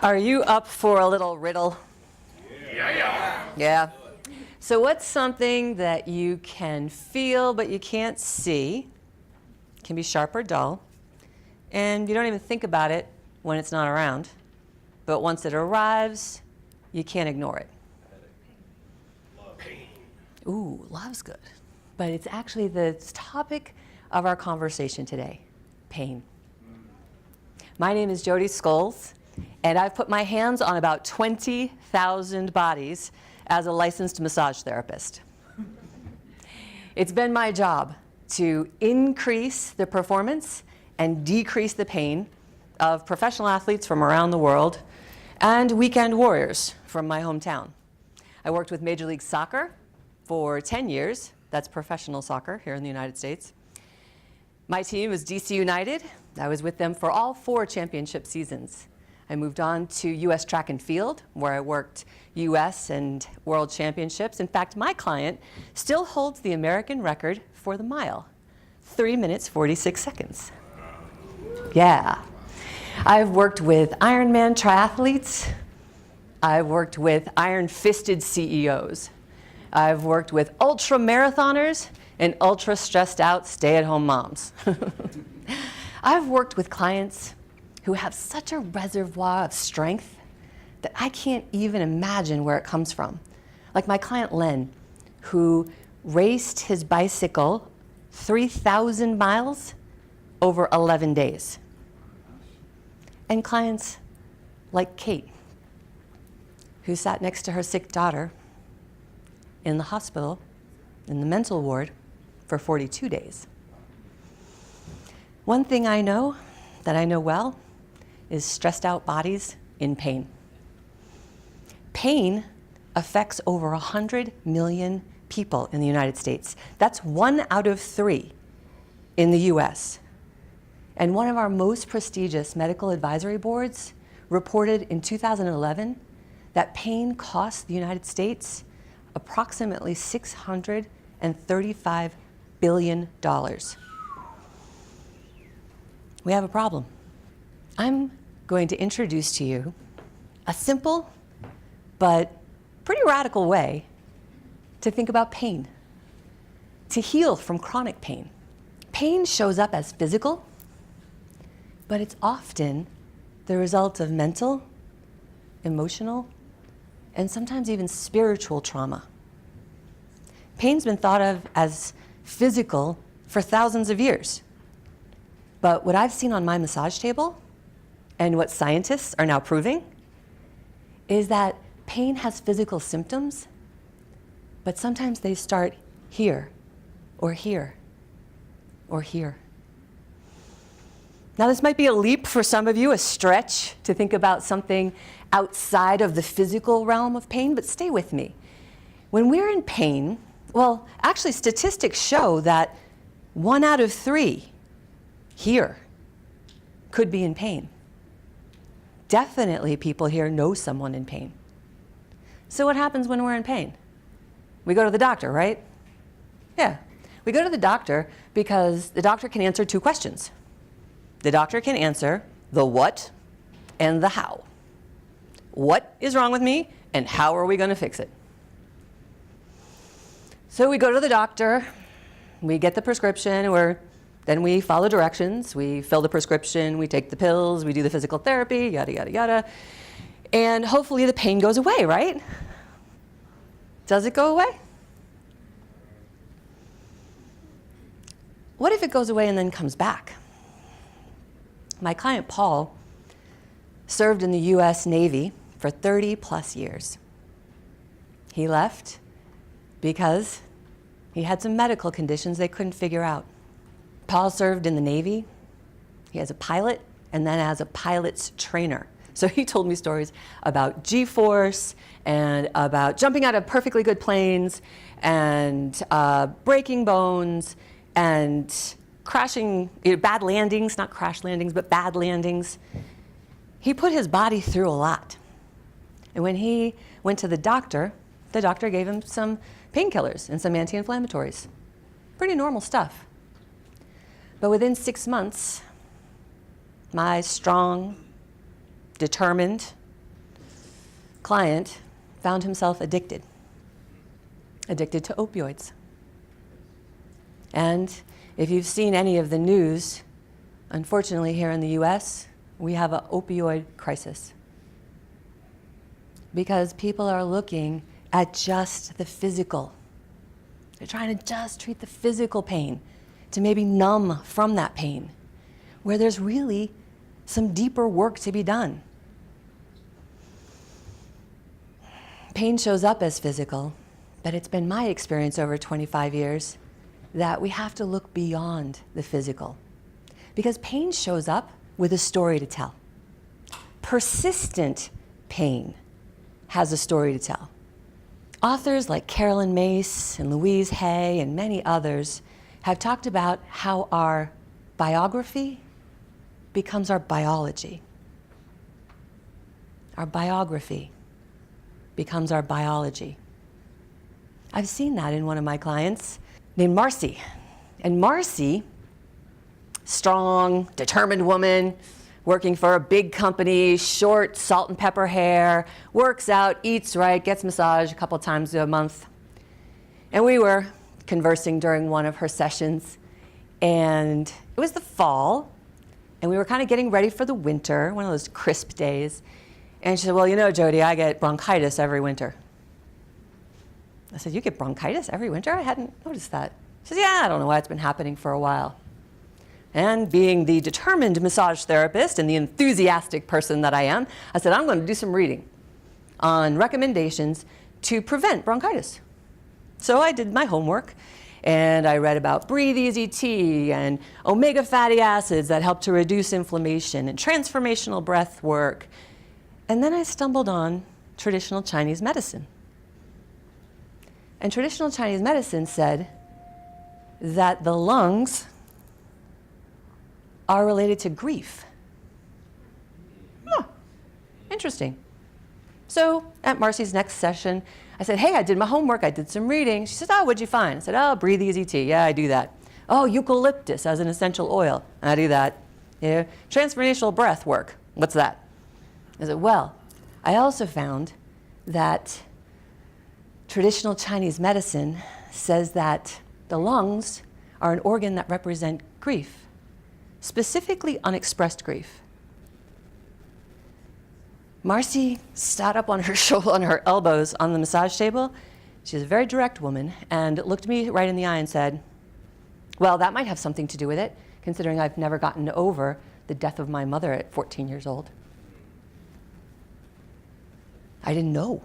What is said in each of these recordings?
Are you up for a little riddle? Yeah. So what's something that you can feel but you can't see? It can be sharp or dull. And you don't even think about it when it's not around. But once it arrives, you can't ignore it. Pain. Ooh, love's good. But it's actually the topic of our conversation today, pain. My name is Jodi Scholes, and I've put my hands on about 20,000 bodies as a licensed massage therapist. It's been my job to increase the performance and decrease the pain of professional athletes from around the world and weekend warriors from my hometown. I worked with Major League Soccer for 10 years. That's professional soccer here in the United States. My team was DC United. I was with them for all 4 championship seasons. I moved on to US track and field, where I worked US and world championships. In fact, my client still holds the American record for the mile, 3 minutes, 46 seconds. Yeah. I've worked with Ironman triathletes. I've worked with iron-fisted CEOs. I've worked with ultra marathoners and ultra stressed out stay-at-home moms. I've worked with clients who have such a reservoir of strength that I can't even imagine where it comes from. Like my client Len, who raced his bicycle 3,000 miles over 11 days. And clients like Kate, who sat next to her sick daughter in the hospital, in the mental ward, for 42 days. One thing I know, that I know well, is stressed out bodies in pain. Pain affects over 100 million people in the United States. That's 1 out of 3 in the US. And one of our most prestigious medical advisory boards reported in 2011 that pain costs the United States approximately $635 billion. We have a problem. I'm going to introduce to you a simple but pretty radical way to think about pain, to heal from chronic pain. Pain shows up as physical, but it's often the result of mental, emotional, and sometimes even spiritual trauma. Pain's been thought of as physical for thousands of years. But what I've seen on my massage table, and what scientists are now proving, is that pain has physical symptoms, but sometimes they start here, or here, or here. Now, this might be a leap for some of you, a stretch to think about something outside of the physical realm of pain, but stay with me. When we're in pain, well, actually statistics show that 1 out of 3 here could be in pain. Definitely people here know someone in pain. So what happens when we're in pain? We go to the doctor, right? Yeah. We go to the doctor because the doctor can answer 2 questions. The doctor can answer the what and the how. What is wrong with me, and how are we going to fix it? So we go to the doctor, we get the prescription, then we follow directions, we fill the prescription, we take the pills, we do the physical therapy, yada, yada, yada. And hopefully the pain goes away, right? Does it go away? What if it goes away and then comes back? My client Paul served in the US Navy for 30 plus years. He left because he had some medical conditions they couldn't figure out. Paul served in the Navy. He as a pilot and then as a pilot's trainer. So he told me stories about G-force and about jumping out of perfectly good planes and breaking bones and crashing, bad landings, not crash landings, but bad landings. He put his body through a lot. And when he went to the doctor gave him some painkillers and some anti-inflammatories. Pretty normal stuff. But within 6 months, my strong, determined, client found himself addicted to opioids. And if you've seen any of the news, unfortunately here in the US, we have an opioid crisis. Because people are looking at just the physical. They're trying to just treat the physical pain to maybe numb from that pain, where there's really some deeper work to be done. Pain shows up as physical, but it's been my experience over 25 years that we have to look beyond the physical. Because pain shows up with a story to tell. Persistent pain has a story to tell. Authors like Carolyn Mace and Louise Hay and many others have talked about how our biography becomes our biology. Our biography becomes our biology. I've seen that in one of my clients named Marcy. And Marcy, strong, determined woman, working for a big company, short, salt and pepper hair, works out, eats right, gets massage a couple times a month. And we were conversing during one of her sessions, and it was the fall, and we were kind of getting ready for the winter, one of those crisp days. And she said, well, you know, Jodi, I get bronchitis every winter. I said, you get bronchitis every winter? I hadn't noticed that. She said, yeah, I don't know why, it's been happening for a while. And being the determined massage therapist and the enthusiastic person that I am, I said, I'm going to do some reading on recommendations to prevent bronchitis. So I did my homework, and I read about Breathe Easy tea and omega fatty acids that help to reduce inflammation and transformational breath work. And then I stumbled on traditional Chinese medicine. And traditional Chinese medicine said that the lungs are related to grief. Interesting. So at Marcy's next session, I said, hey, I did my homework, I did some reading. She said, oh, what'd you find? I said, oh, Breathe Easy tea. Yeah, I do that. Oh, eucalyptus as an essential oil. I do that. Yeah. Transformational breath work. What's that? I said, well, I also found that traditional Chinese medicine says that the lungs are an organ that represent grief, specifically unexpressed grief. Marcy sat up on her shoulder, on her elbows on the massage table. She's a very direct woman and looked me right in the eye and said, well, that might have something to do with it, considering I've never gotten over the death of my mother at 14 years old. I didn't know.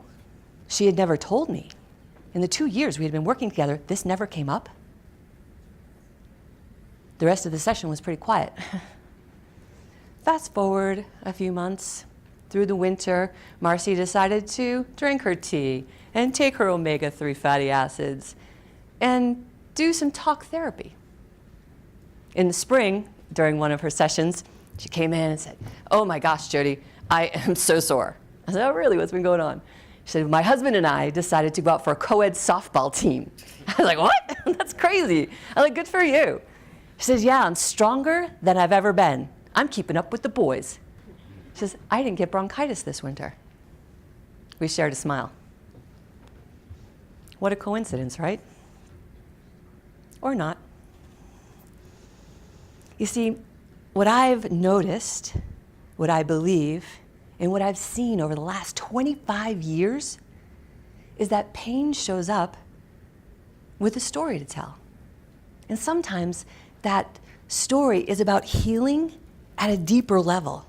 She had never told me. In the 2 years we had been working together, this never came up. The rest of the session was pretty quiet. Fast forward a few months. Through the winter, Marcy decided to drink her tea and take her omega-3 fatty acids and do some talk therapy. In the spring, during one of her sessions, she came in and said, oh my gosh, Jodi, I am so sore. I said, oh really, what's been going on? She said, my husband and I decided to go out for a co-ed softball team. I was like, what? That's crazy. I'm like, good for you. She says, yeah, I'm stronger than I've ever been. I'm keeping up with the boys. She says, I didn't get bronchitis this winter. We shared a smile. What a coincidence, right? Or not. You see, what I've noticed, what I believe, and what I've seen over the last 25 years is that pain shows up with a story to tell. And sometimes that story is about healing at a deeper level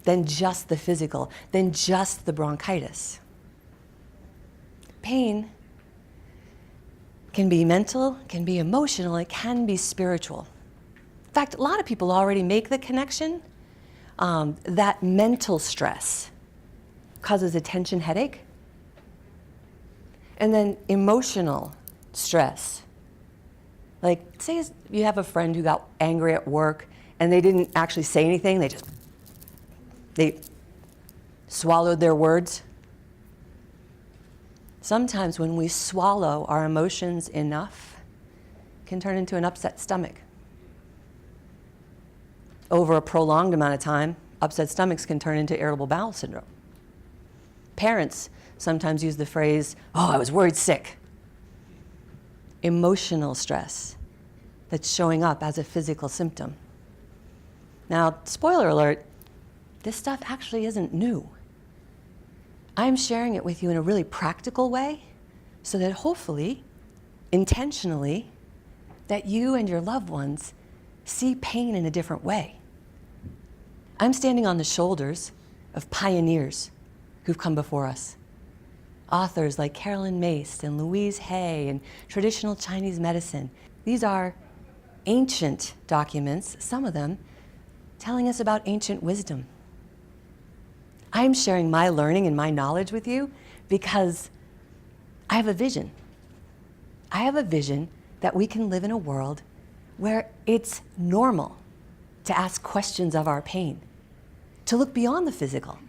than just the physical, than just the bronchitis. Pain can be mental, can be emotional, it can be spiritual. In fact, a lot of people already make the connection that mental stress causes a tension headache, and then emotional stress. Like, say you have a friend who got angry at work and they didn't actually say anything, they swallowed their words. Sometimes when we swallow our emotions enough, it can turn into an upset stomach. Over a prolonged amount of time, upset stomachs can turn into irritable bowel syndrome. Parents sometimes use the phrase, oh, I was worried sick. Emotional stress that's showing up as a physical symptom. Now, spoiler alert, this stuff actually isn't new. I'm sharing it with you in a really practical way so that hopefully, intentionally, that you and your loved ones see pain in a different way. I'm standing on the shoulders of pioneers who've come before us. Authors like Carolyn Myst and Louise Hay and traditional Chinese medicine. These are ancient documents, some of them telling us about ancient wisdom. I'm sharing my learning and my knowledge with you because I have a vision. I have a vision that we can live in a world where it's normal to ask questions of our pain, to look beyond the physical,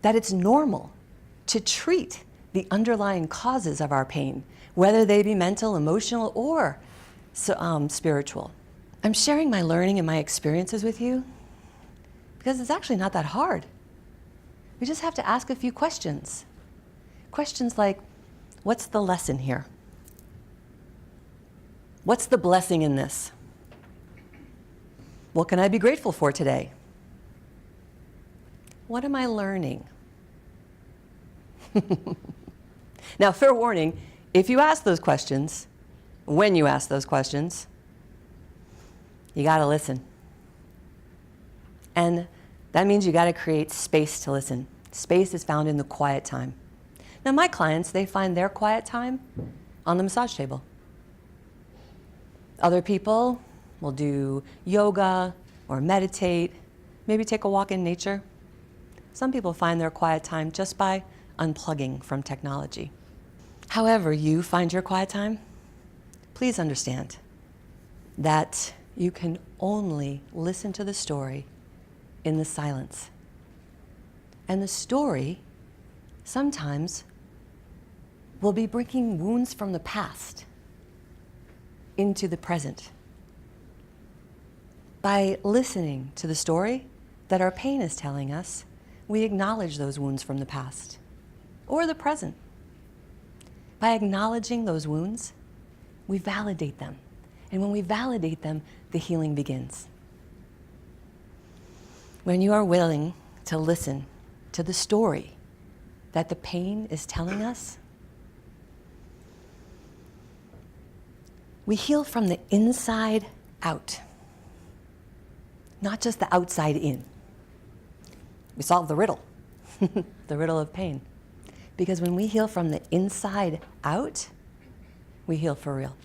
that it's normal to treat the underlying causes of our pain, whether they be mental, emotional, or spiritual. I'm sharing my learning and my experiences with you because it's actually not that hard. We just have to ask a few questions. Questions like, what's the lesson here? What's the blessing in this? What can I be grateful for today? What am I learning? Now, fair warning, if you ask those questions, when you ask those questions, you got to listen. And that means you got to create space to listen. Space is found in the quiet time. Now, my clients, they find their quiet time on the massage table. Other people will do yoga or meditate, maybe take a walk in nature. Some people find their quiet time just by unplugging from technology. However you find your quiet time, please understand that you can only listen to the story in the silence. And the story sometimes will be bringing wounds from the past into the present. By listening to the story that our pain is telling us, we acknowledge those wounds from the past or the present. By acknowledging those wounds, we validate them. And when we validate them, the healing begins. When you are willing to listen to the story that the pain is telling us, we heal from the inside out, not just the outside in. We solve the riddle, the riddle of pain. Because when we heal from the inside out, we heal for real.